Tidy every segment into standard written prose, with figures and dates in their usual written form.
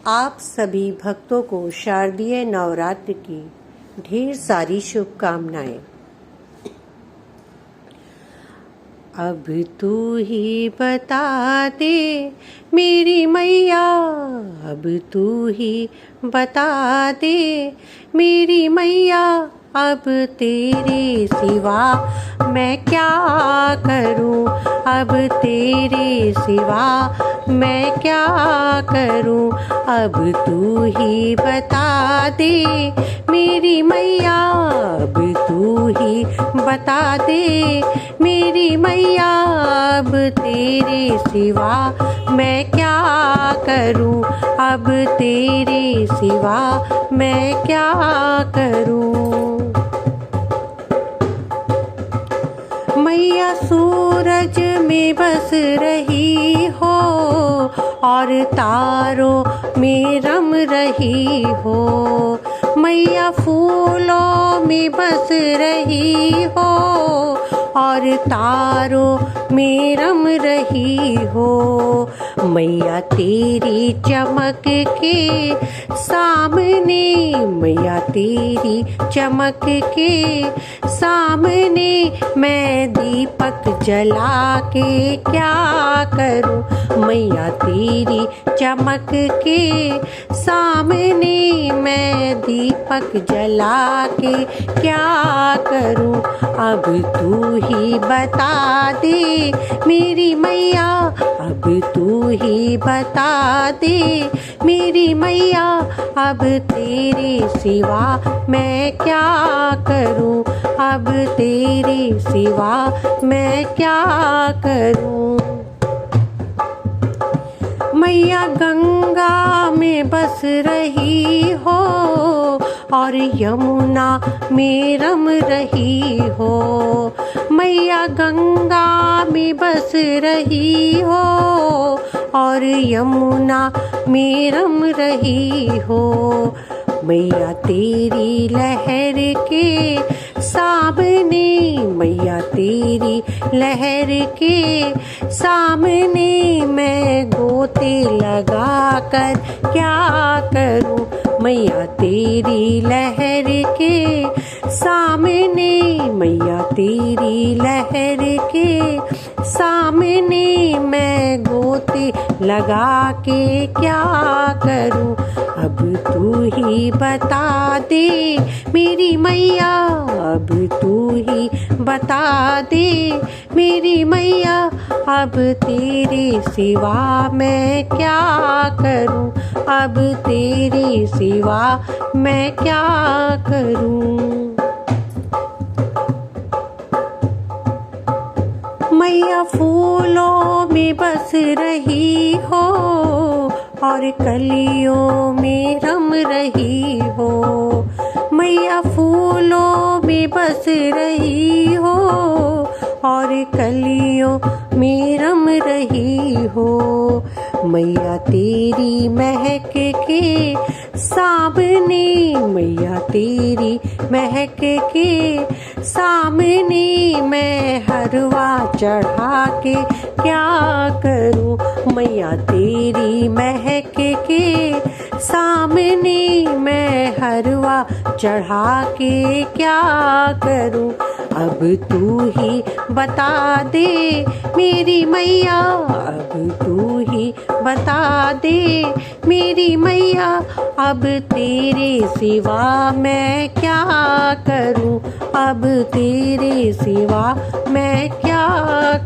आप सभी भक्तों को शारदीय नवरात्र की ढेर सारी शुभकामनाएं। अब तू ही बता दे मेरी मैया, अब तू ही बता दे मेरी मैया, अब तेरे सिवा मैं क्या करूं, अब तेरे सिवा मैं क्या करूं। अब तू ही बता दे मेरी मैया, अब तू ही बता दे मेरी मैया, अब तेरे सिवा मैं क्या करूं, अब तेरे सिवा मैं क्या करूं। मैया सूरज में बस रही हो और तारों में रम रही हो, मैया फूलों में बस रही हो और तारों में रम रही हो। मैया तेरी चमक के सामने, मैया तेरी चमक के सामने मैं दीपक जला के क्या करूं। मैया तेरी चमक के सामने मैं दीपक जला के क्या करूं। अब तू ही बता दे मेरी मैया, अब तू ही बता दे मेरी मैया, अब तेरे सिवा मैं क्या करूं, अब तेरे सिवा मैं क्या करूं। मैया गंगा में बस रही हो और यमुना में रम रही हो, मैया गंगा में बस रही हो और यमुना में रम रही हो। मैया तेरी लहर के सामने, मैया तेरी लहर के सामने मैं गोते लगा कर क्या करूं। मैया तेरी लहर के सामने, मैया तेरी लहर के सामने मैं गोते लगा के क्या करूं। अब तू ही बता दे मेरी मैया, अब तू ही बता दे मेरी मैया, अब तेरे सिवा मैं क्या करूं, अब तेरे सिवा मैं क्या करूं। मैया फूलों में बस रही हो और कलियों में रम रही हो, मैया फूलों में बस रही हो और कलियों में रम रही हो। मैया तेरी महक के सामने, मैया तेरी महक के सामने मैं हरवा चढ़ा के क्या करूं। मैया तेरी महक के सामने मैं हरवा चढ़ा के क्या करूं। अब तू ही बता दे मेरी मैया, अब तू ही बता दे मेरी मैया, अब तेरे सिवा मैं क्या करूं, अब तेरे सिवा मैं क्या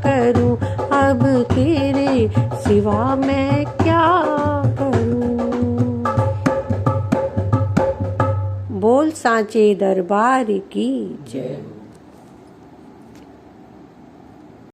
करूं, अब तेरे सिवा मैं क्या करूं। बोल सांचे दरबार की जय।